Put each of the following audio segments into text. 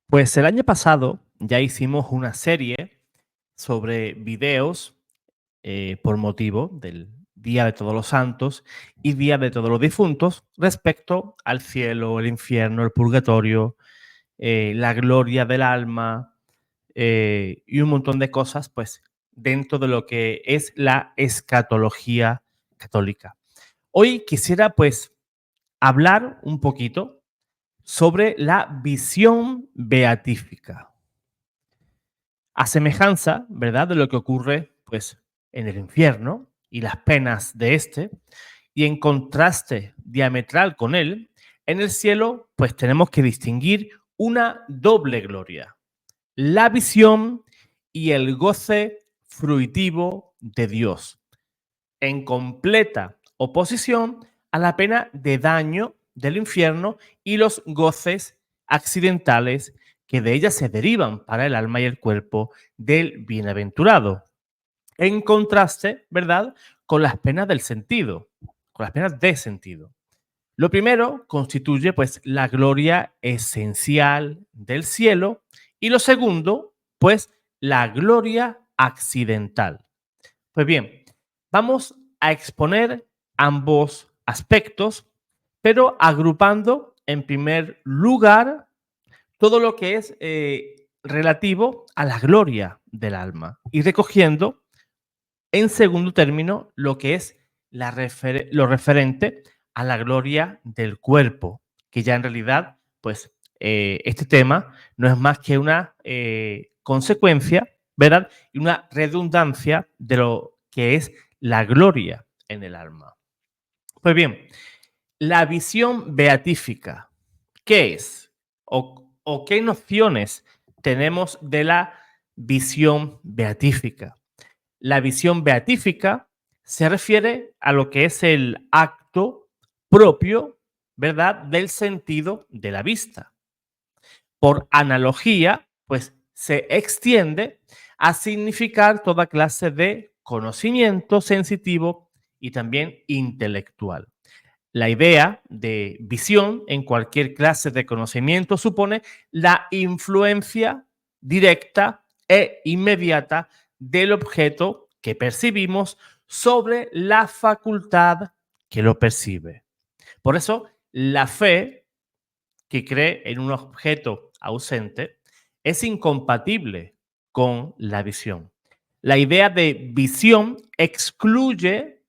Pues el año pasado ya hicimos una serie sobre videos por motivo del Día de Todos los Santos y Día de Todos los Difuntos respecto al cielo, el infierno, el purgatorio, la gloria del alma y un montón de cosas, pues dentro de lo que es la escatología católica. Hoy quisiera pues hablar un poquito sobre la visión beatífica. A semejanza, ¿verdad?, de lo que ocurre, pues, en el infierno y las penas de este, y en contraste diametral con él, en el cielo, pues tenemos que distinguir una doble gloria, la visión y el goce fruitivo de Dios, en completa oposición a la pena de daño del infierno y los goces accidentales que de ella se derivan para el alma y el cuerpo del bienaventurado. En contraste, ¿verdad?, con las penas del sentido, con las penas de sentido. Lo primero constituye pues la gloria esencial del cielo y lo segundo, pues la gloria accidental. Pues bien, vamos a exponer ambos aspectos, pero agrupando en primer lugar todo lo que es relativo a la gloria del alma y recogiendo en segundo término lo que es lo referente a la gloria del cuerpo, que ya en realidad, pues este tema no es más que una consecuencia, ¿verdad? Y una redundancia de lo que es la gloria en el alma. Pues bien, la visión beatífica, ¿qué es? ¿O qué nociones tenemos de la visión beatífica? La visión beatífica se refiere a lo que es el acto propio, ¿verdad?, del sentido de la vista. Por analogía, pues se extiende a significar toda clase de conocimiento sensitivo y también intelectual. La idea de visión en cualquier clase de conocimiento supone la influencia directa e inmediata del objeto que percibimos sobre la facultad que lo percibe. Por eso, la fe que cree en un objeto ausente es incompatible con la visión. La idea de visión excluye,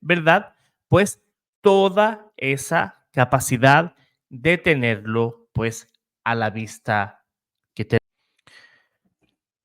¿verdad?, pues toda esa capacidad de tenerlo, pues, a la vista que te.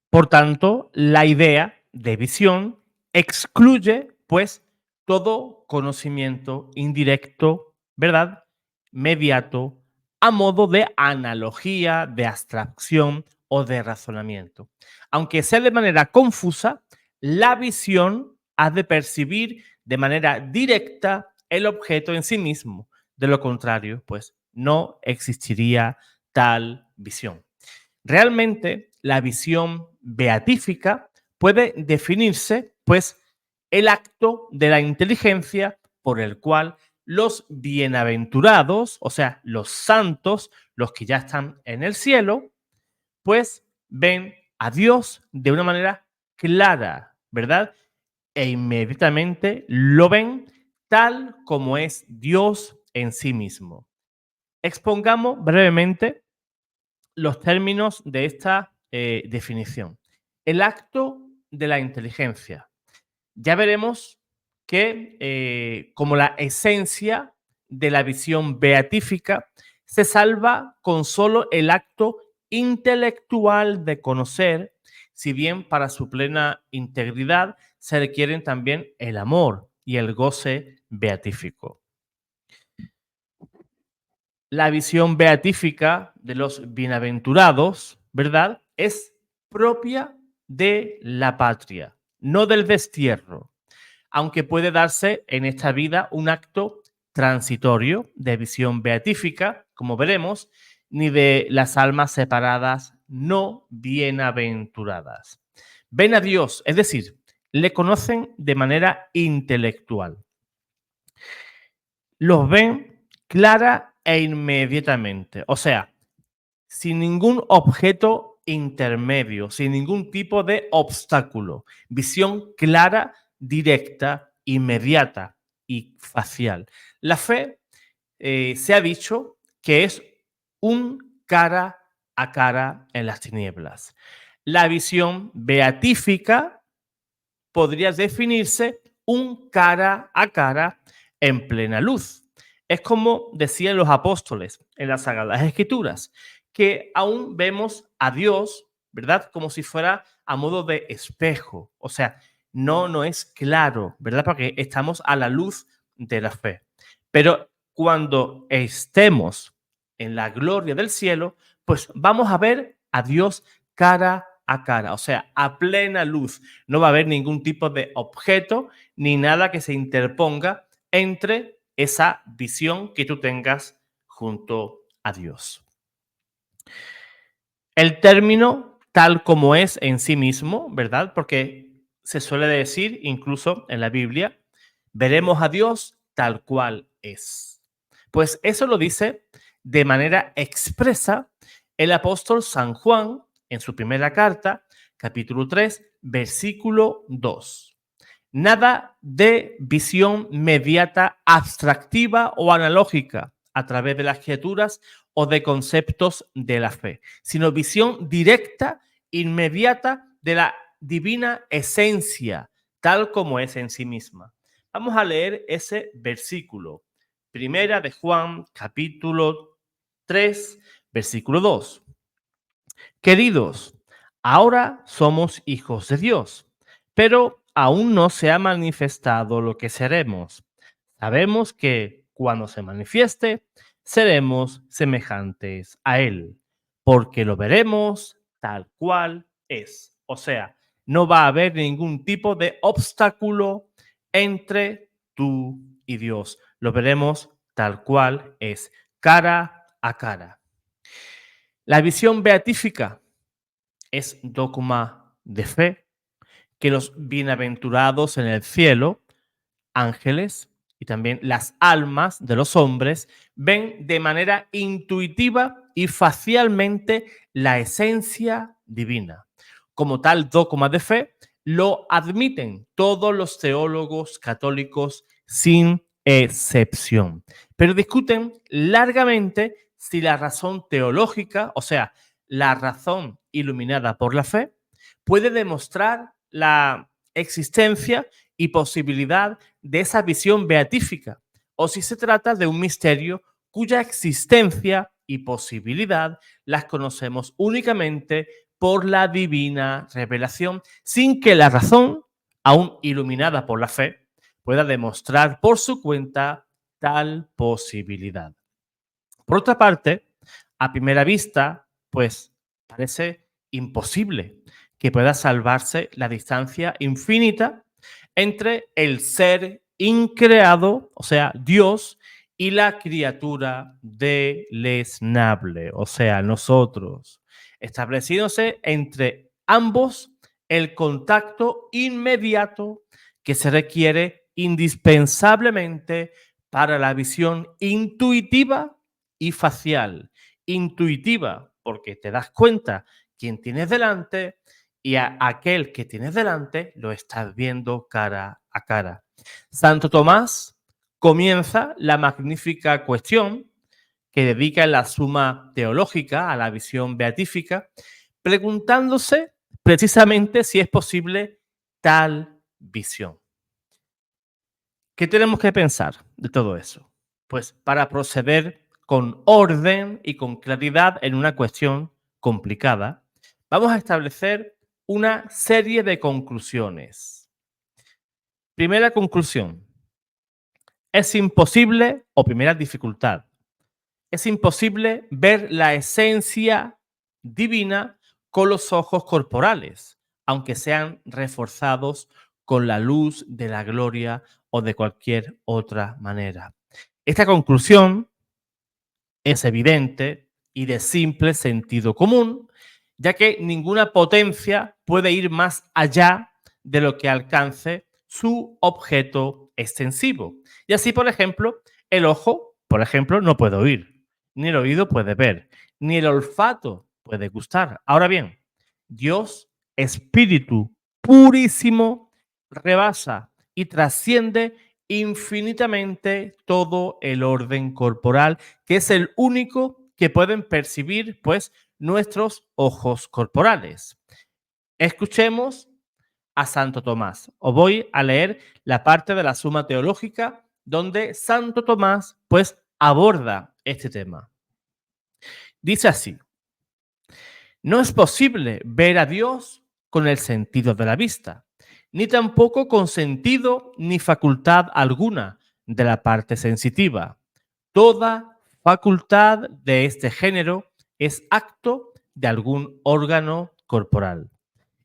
Por tanto, la idea de visión excluye, pues, todo conocimiento indirecto, ¿verdad?, mediato, a modo de analogía, de abstracción o de razonamiento. Aunque sea de manera confusa, la visión ha de percibir de manera directa el objeto en sí mismo. De lo contrario, pues no existiría tal visión. Realmente, la visión beatífica puede definirse, pues, el acto de la inteligencia por el cual los bienaventurados, o sea, los santos, los que ya están en el cielo, pues ven a Dios de una manera clara, ¿verdad? E inmediatamente lo ven tal como es Dios en sí mismo. Expongamos brevemente los términos de esta definición. El acto de la inteligencia. Ya veremos que como la esencia de la visión beatífica se salva con solo el acto intelectual de conocer, si bien para su plena integridad se requieren también el amor y el goce beatífico. La visión beatífica de los bienaventurados, ¿verdad?, es propia de la patria, no del destierro, aunque puede darse en esta vida un acto transitorio de visión beatífica, como veremos, ni de las almas separadas no bienaventuradas. Ven a Dios, es decir, le conocen de manera intelectual. Los ven clara e inmediatamente. O sea, sin ningún objeto intermedio, sin ningún tipo de obstáculo. Visión clara, directa, inmediata y facial. La fe se ha dicho que es un cara a cara en las tinieblas. La visión beatífica podría definirse un cara a cara en plena luz. Es como decían los apóstoles en las Sagradas Escrituras, que aún vemos a Dios, ¿verdad? Como si fuera a modo de espejo. O sea, no es claro, ¿verdad? Porque estamos a la luz de la fe. Pero cuando estemos en la gloria del cielo, pues vamos a ver a Dios cara a cara, o sea, a plena luz. No va a haber ningún tipo de objeto ni nada que se interponga entre esa visión que tú tengas junto a Dios. El término tal como es en sí mismo, ¿verdad? Porque se suele decir, incluso en la Biblia, veremos a Dios tal cual es. Pues eso lo dice de manera expresa el apóstol San Juan en su primera carta, capítulo 3, versículo 2. Nada de visión mediata, abstractiva o analógica a través de las criaturas o de conceptos de la fe, sino visión directa, inmediata de la divina esencia, tal como es en sí misma. Vamos a leer ese versículo. Primera de Juan, capítulo 3, versículo 2. Queridos, ahora somos hijos de Dios, pero aún no se ha manifestado lo que seremos. Sabemos que cuando se manifieste, seremos semejantes a Él, porque lo veremos tal cual es. O sea, no va a haber ningún tipo de obstáculo entre tú y Dios. Lo veremos tal cual es, cara a cara. La visión beatífica es dogma de fe que los bienaventurados en el cielo, ángeles y también las almas de los hombres, ven de manera intuitiva y facialmente la esencia divina. Como tal dogma de fe, lo admiten todos los teólogos católicos sin excepción, pero discuten largamente si la razón teológica, o sea, la razón iluminada por la fe, puede demostrar la existencia y posibilidad de esa visión beatífica, o si se trata de un misterio cuya existencia y posibilidad las conocemos únicamente por la divina revelación, sin que la razón, aún iluminada por la fe, pueda demostrar por su cuenta tal posibilidad. Por otra parte, a primera vista, pues parece imposible que pueda salvarse la distancia infinita entre el ser increado, o sea, Dios, y la criatura deleznable, o sea, nosotros, estableciéndose entre ambos el contacto inmediato que se requiere indispensablemente para la visión intuitiva y facial. Intuitiva, porque te das cuenta quién tienes delante y a aquel que tienes delante lo estás viendo cara a cara. Santo Tomás comienza la magnífica cuestión que dedica en la Suma Teológica a la visión beatífica, preguntándose precisamente si es posible tal visión. ¿Qué tenemos que pensar de todo eso? Pues para proceder con orden y con claridad en una cuestión complicada, vamos a establecer una serie de conclusiones. Primera conclusión, es imposible, o primera dificultad, es imposible ver la esencia divina con los ojos corporales, aunque sean reforzados con la luz de la gloria o de cualquier otra manera. Esta conclusión es evidente y de simple sentido común, ya que ninguna potencia puede ir más allá de lo que alcance su objeto extensivo. Y así, por ejemplo, el ojo, por ejemplo, no puede oír. ni el oído puede ver, ni el olfato puede gustar. Ahora bien, Dios, espíritu purísimo, rebasa y trasciende infinitamente todo el orden corporal, que es el único que pueden percibir, pues, nuestros ojos corporales. Escuchemos a Santo Tomás. Os voy a leer la parte de la Suma Teológica donde Santo Tomás, pues, aborda este tema. Dice así: no es posible ver a Dios con el sentido de la vista, ni tampoco con sentido ni facultad alguna de la parte sensitiva. Toda facultad de este género es acto de algún órgano corporal.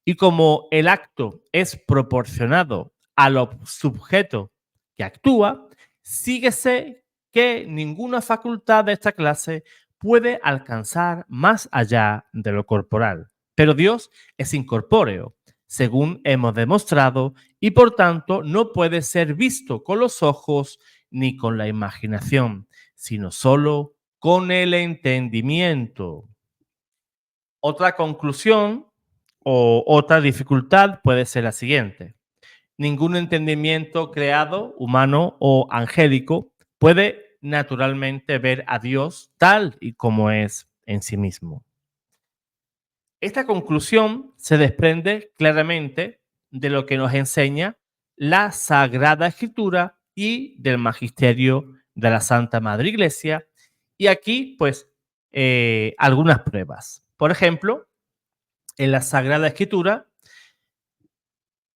Y como el acto es proporcionado al sujeto que actúa, síguese que ninguna facultad de esta clase puede alcanzar más allá de lo corporal. Pero Dios es incorpóreo, según hemos demostrado, y por tanto no puede ser visto con los ojos ni con la imaginación, sino solo con el entendimiento. Otra conclusión o otra dificultad puede ser la siguiente: ningún entendimiento creado, humano o angélico, puede naturalmente ver a Dios tal y como es en sí mismo. Esta conclusión se desprende claramente de lo que nos enseña la Sagrada Escritura y del magisterio de la Santa Madre Iglesia. Y aquí, pues, algunas pruebas. Por ejemplo, en la Sagrada Escritura,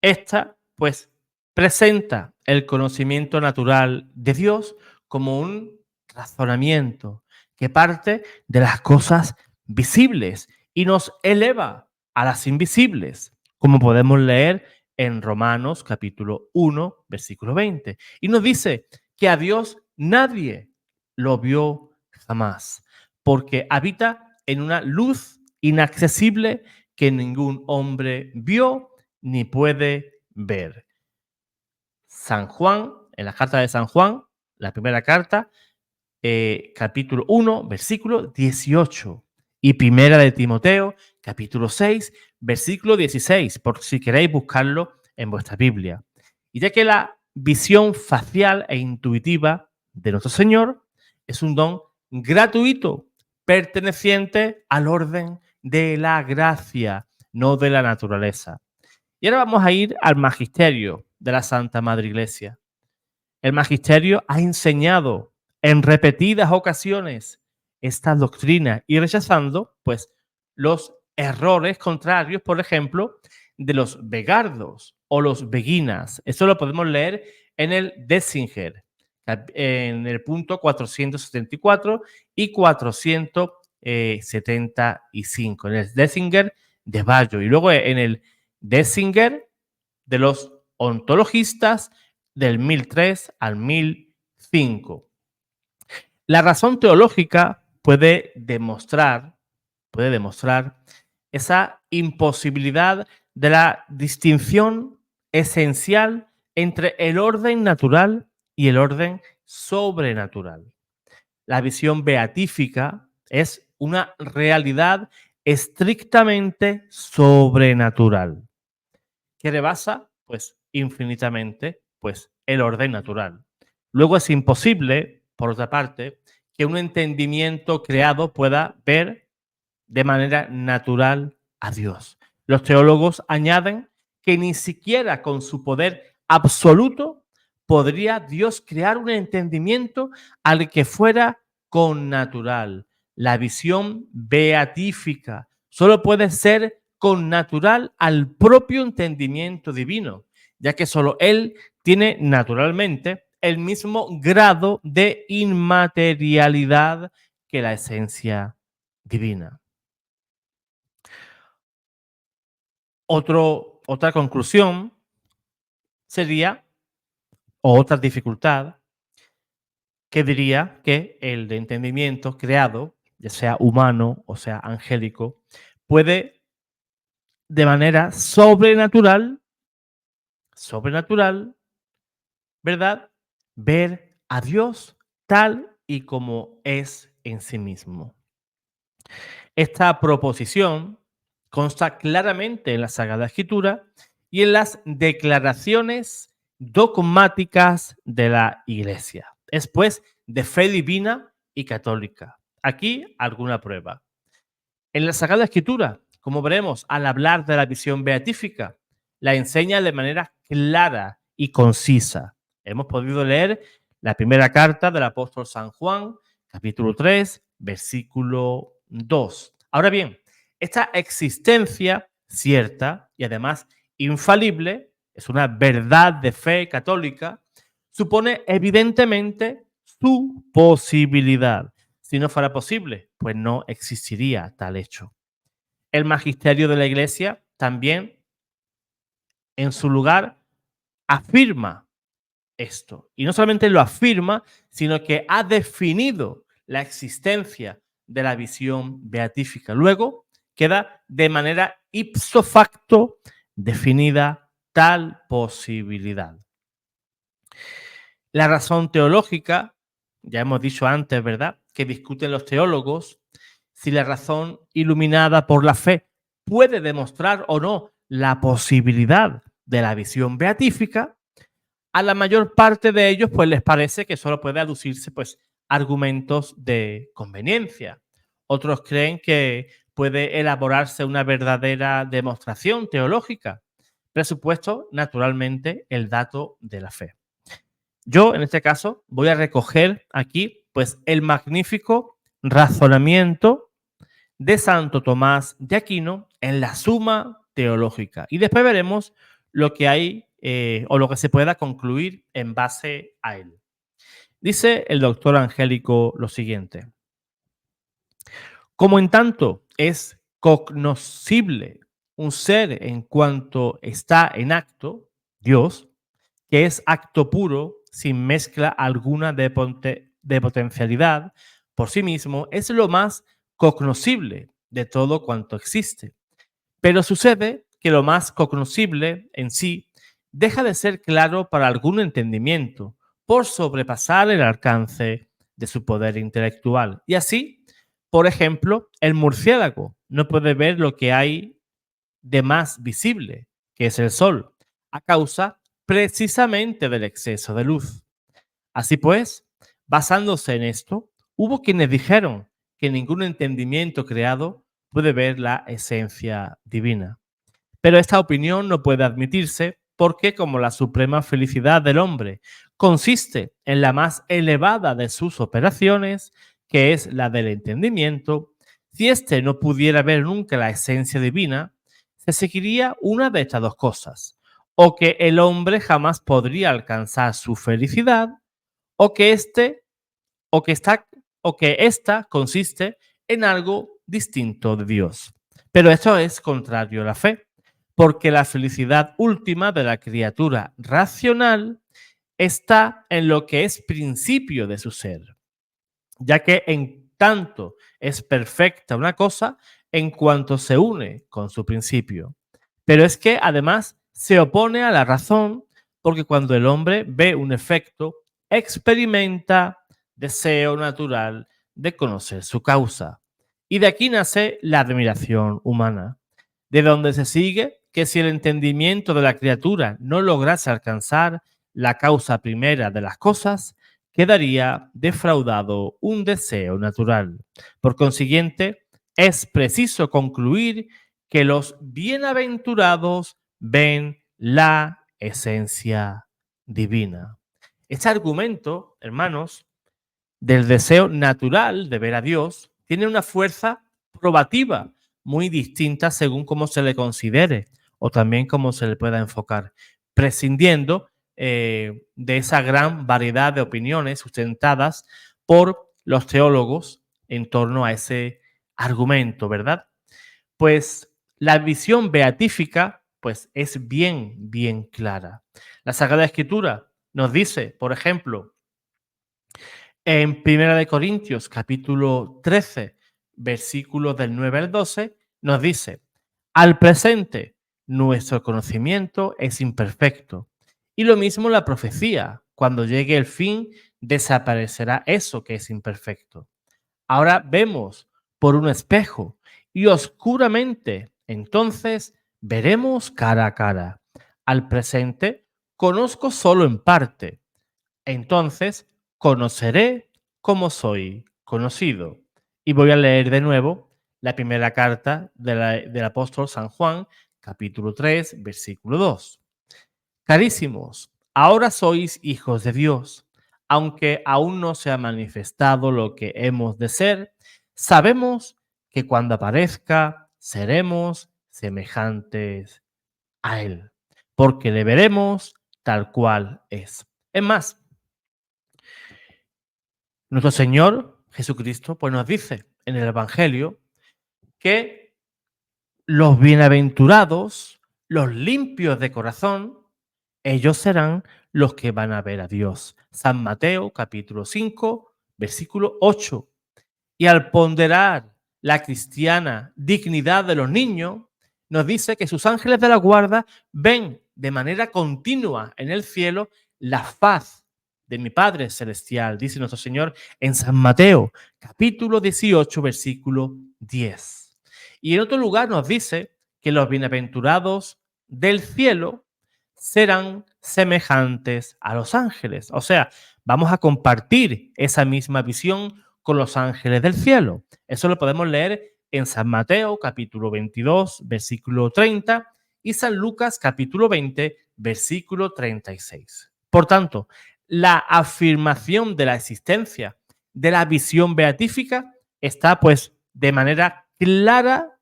esta, pues, presenta el conocimiento natural de Dios como un razonamiento que parte de las cosas visibles y nos eleva a las invisibles, como podemos leer en Romanos capítulo 1, versículo 20. Y nos dice que a Dios nadie lo vio jamás, porque habita en una luz inaccesible que ningún hombre vio ni puede ver. San Juan, en la carta de San Juan, la primera carta, capítulo 1, versículo 18. Y primera de Timoteo, capítulo 6, versículo 16, por si queréis buscarlo en vuestra Biblia. Y ya que la visión facial e intuitiva de nuestro Señor es un don gratuito, perteneciente al orden de la gracia, no de la naturaleza. Y ahora vamos a ir al magisterio de la Santa Madre Iglesia. El magisterio ha enseñado en repetidas ocasiones esta doctrina y rechazando, pues, los errores contrarios, por ejemplo, de los vegardos o los beguinas. Eso lo podemos leer en el Dessinger, en el punto 474 y 475, en el Dessinger de Bayo. Y luego en el Dessinger de los ontologistas del 1003 al 1005. La razón teológica puede demostrar esa imposibilidad de la distinción esencial entre el orden natural y el orden sobrenatural. La visión beatífica es una realidad estrictamente sobrenatural que rebasa, pues, infinitamente, pues, el orden natural. Luego es imposible, por otra parte, que un entendimiento creado pueda ver de manera natural a Dios. Los teólogos añaden que ni siquiera con su poder absoluto podría Dios crear un entendimiento al que fuera connatural. La visión beatífica solo puede ser connatural al propio entendimiento divino, ya que solo Él tiene naturalmente el mismo grado de inmaterialidad que la esencia divina. Otra conclusión sería, o otra dificultad, que diría que el de entendimiento creado, ya sea humano o sea angélico, puede de manera sobrenatural, ¿verdad? Ver a Dios tal y como es en sí mismo. Esta proposición consta claramente en la Sagrada Escritura y en las declaraciones dogmáticas de la Iglesia. Es pues de fe divina y católica. Aquí alguna prueba. En la Sagrada Escritura, como veremos, al hablar de la visión beatífica, la enseña de manera clara y concisa. Hemos podido leer la primera carta del apóstol San Juan, capítulo 3, versículo 2. Ahora bien, esta existencia cierta y además infalible, es una verdad de fe católica, supone evidentemente su posibilidad. Si no fuera posible, pues no existiría tal hecho. El magisterio de la Iglesia también, en su lugar, afirma esto. Y no solamente lo afirma, sino que ha definido la existencia de la visión beatífica. Luego queda de manera ipso facto definida tal posibilidad. La razón teológica, ya hemos dicho antes, ¿verdad?, que discuten los teólogos si la razón iluminada por la fe puede demostrar o no la posibilidad de la visión beatífica. A la mayor parte de ellos pues les parece que solo puede aducirse pues argumentos de conveniencia. Otros creen que puede elaborarse una verdadera demostración teológica, presupuesto naturalmente el dato de la fe. Yo, en este caso, voy a recoger aquí pues el magnífico razonamiento de Santo Tomás de Aquino en la Suma Teológica. Y después veremos lo que hay o lo que se pueda concluir en base a él. Dice el doctor Angélico lo siguiente. Como en tanto es cognoscible un ser en cuanto está en acto, Dios, que es acto puro, sin mezcla alguna de potencialidad, por sí mismo, es lo más cognoscible de todo cuanto existe. Pero sucede que lo más cognoscible en sí deja de ser claro para algún entendimiento por sobrepasar el alcance de su poder intelectual. Y así, por ejemplo, el murciélago no puede ver lo que hay de más visible, que es el sol, a causa precisamente del exceso de luz. Así pues, basándose en esto, hubo quienes dijeron que ningún entendimiento creado puede ver la esencia divina. Pero esta opinión no puede admitirse porque, como la suprema felicidad del hombre consiste en la más elevada de sus operaciones, que es la del entendimiento, si éste no pudiera ver nunca la esencia divina, se seguiría una de estas dos cosas: o que el hombre jamás podría alcanzar su felicidad, o que o que está, o que esta consiste en algo distinto de Dios. Pero esto es contrario a la fe, porque la felicidad última de la criatura racional está en lo que es principio de su ser, ya que en tanto es perfecta una cosa en cuanto se une con su principio. Pero es que además se opone a la razón, porque cuando el hombre ve un efecto, experimenta deseo natural de conocer su causa. Y de aquí nace la admiración humana, de donde se sigue que si el entendimiento de la criatura no lograse alcanzar la causa primera de las cosas, quedaría defraudado un deseo natural. Por consiguiente, es preciso concluir que los bienaventurados ven la esencia divina. Este argumento, hermanos, del deseo natural de ver a Dios, tiene una fuerza probativa muy distinta según cómo se le considere o también cómo se le pueda enfocar, prescindiendo de esa gran variedad de opiniones sustentadas por los teólogos en torno a ese argumento, ¿verdad? Pues la visión beatífica pues es bien clara. La Sagrada Escritura nos dice, por ejemplo, en Primera de Corintios, capítulo 13, versículos del 9 al 12, nos dice: al presente, nuestro conocimiento es imperfecto. Y lo mismo la profecía. Cuando llegue el fin, desaparecerá eso que es imperfecto. Ahora vemos por un espejo y oscuramente. Entonces veremos cara a cara. Al presente conozco solo en parte. Entonces conoceré como soy conocido. Y voy a leer de nuevo la primera carta del apóstol San Juan, capítulo 3, versículo 2. Carísimos, ahora sois hijos de Dios, aunque aún no se ha manifestado lo que hemos de ser, sabemos que cuando aparezca seremos semejantes a Él, porque le veremos tal cual es. Es más, nuestro Señor Jesucristo pues nos dice en el Evangelio que los bienaventurados, los limpios de corazón, ellos serán los que van a ver a Dios. San Mateo capítulo 5, versículo 8. Y al ponderar la cristiana dignidad de los niños, nos dice que sus ángeles de la guarda ven de manera continua en el cielo la faz de mi Padre Celestial, dice nuestro Señor en San Mateo, capítulo 18, versículo 10. Y en otro lugar nos dice que los bienaventurados del cielo serán semejantes a los ángeles. O sea, vamos a compartir esa misma visión con los ángeles del cielo. Eso lo podemos leer en San Mateo, capítulo 22, versículo 30, y San Lucas, capítulo 20, versículo 36. Por tanto, la afirmación de la existencia de la visión beatífica está, pues, de manera clara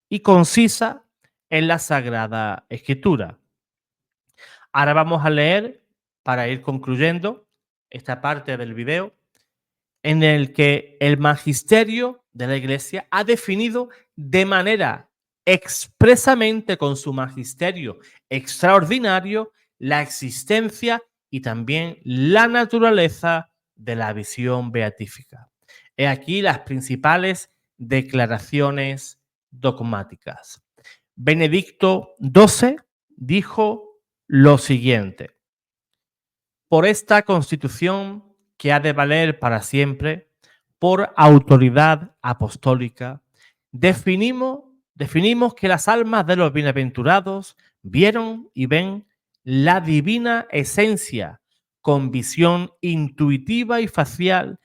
y concisa en la Sagrada Escritura. Ahora vamos a leer, para ir concluyendo esta parte del video, en el que el magisterio de la Iglesia ha definido de manera expresamente con su magisterio extraordinario la existencia y también la naturaleza de la visión beatífica. He aquí las principales declaraciones dogmáticas. Benedicto XII dijo lo siguiente: por esta Constitución que ha de valer para siempre, por autoridad apostólica, definimos que las almas de los bienaventurados vieron y ven la divina esencia con visión intuitiva y facial,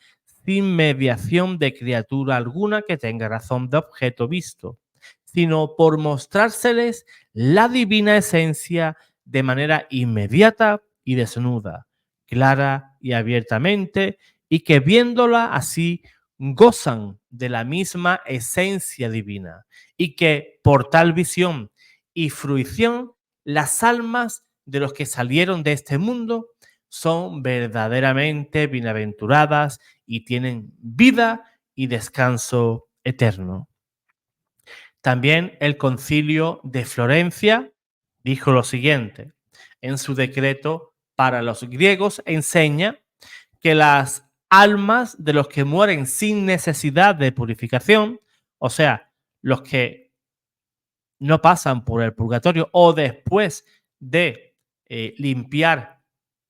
sin mediación de criatura alguna que tenga razón de objeto visto, sino por mostrárseles la divina esencia de manera inmediata y desnuda, clara y abiertamente, y que viéndola así gozan de la misma esencia divina, y que por tal visión y fruición las almas de los que salieron de este mundo son verdaderamente bienaventuradas y tienen vida y descanso eterno. También el Concilio de Florencia dijo lo siguiente: en su decreto para los griegos enseña que las almas de los que mueren sin necesidad de purificación, o sea, los que no pasan por el purgatorio o después de limpiar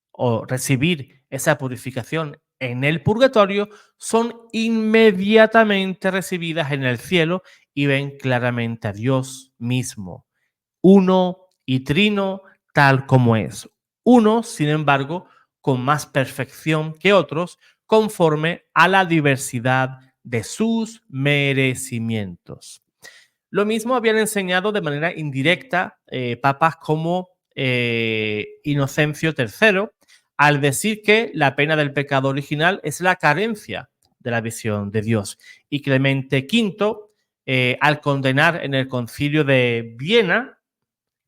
o recibir esa purificación en el purgatorio, son inmediatamente recibidas en el cielo y ven claramente a Dios mismo, uno y trino tal como es. Uno, sin embargo, con más perfección que otros, conforme a la diversidad de sus merecimientos. Lo mismo habían enseñado de manera indirecta papas como Inocencio III, al decir que la pena del pecado original es la carencia de la visión de Dios. Y Clemente V, al condenar en el Concilio de Viena,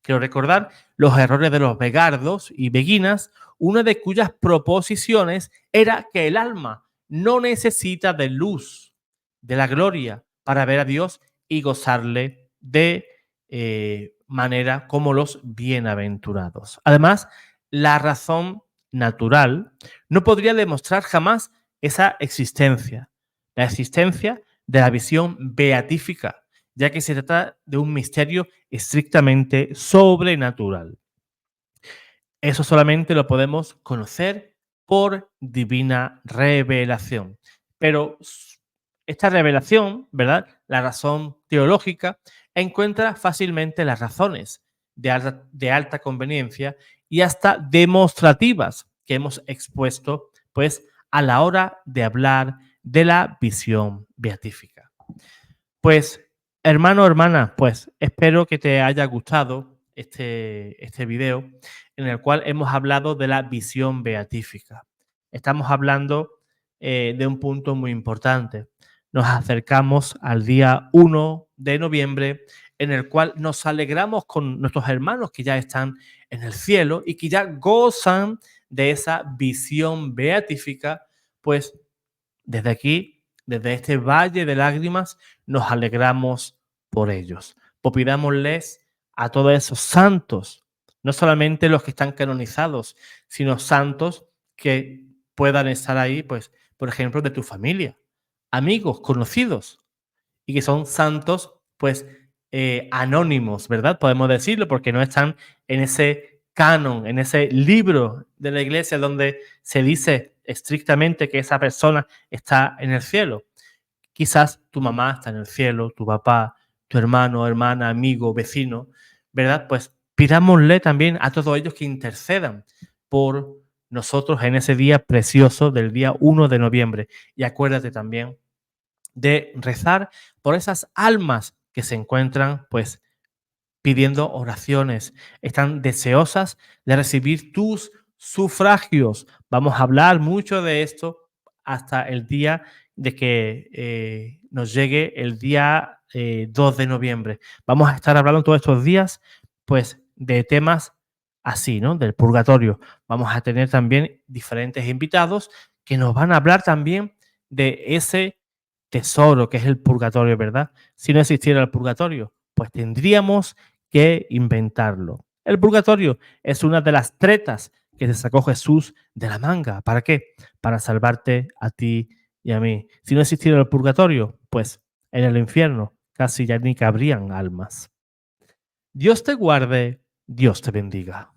quiero recordar, los errores de los begardos y beguinas, una de cuyas proposiciones era que el alma no necesita de luz, de la gloria, para ver a Dios y gozarle de manera como los bienaventurados. Además, la razón natural no podría demostrar jamás esa existencia, la existencia de la visión beatífica, ya que se trata de un misterio estrictamente sobrenatural. Eso solamente lo podemos conocer por divina revelación. Pero esta revelación, ¿verdad? La razón teológica encuentra fácilmente las razones de alta conveniencia y hasta demostrativas que hemos expuesto, pues, a la hora de hablar de la visión beatífica. Pues, hermano, hermana, pues espero que te haya gustado este video en el cual hemos hablado de la visión beatífica. Estamos hablando de un punto muy importante. Nos acercamos al día 1 de noviembre en el cual nos alegramos con nuestros hermanos que ya están en el cielo y que ya gozan de esa visión beatífica, pues desde aquí, desde este valle de lágrimas, nos alegramos por ellos. Pues pidámosles a todos esos santos, no solamente los que están canonizados, sino santos que puedan estar ahí, pues, por ejemplo, de tu familia, amigos, conocidos, y que son santos, pues, anónimos, ¿verdad? Podemos decirlo, porque no están en ese canon, en ese libro de la iglesia donde se dice estrictamente que esa persona está en el cielo. Quizás tu mamá está en el cielo, tu papá, tu hermano, hermana, amigo, vecino, ¿verdad? Pues pidámosle también a todos ellos que intercedan por nosotros en ese día precioso del día 1 de noviembre. Y acuérdate también de rezar por esas almas que se encuentran, pues, pidiendo oraciones, están deseosas de recibir tus sufragios. Vamos a hablar mucho de esto hasta el día de que nos llegue el día 2 de noviembre. Vamos a estar hablando todos estos días, pues, de temas así, ¿no? Del purgatorio. Vamos a tener también diferentes invitados que nos van a hablar también de ese tesoro que es el purgatorio, ¿verdad? Si no existiera el purgatorio, pues tendríamos que inventarlo. El purgatorio es una de las tretas que se sacó Jesús de la manga. ¿Para qué? Para salvarte a ti y a mí. Si no existiera el purgatorio, pues en el infierno casi ya ni cabrían almas. Dios te guarde, Dios te bendiga.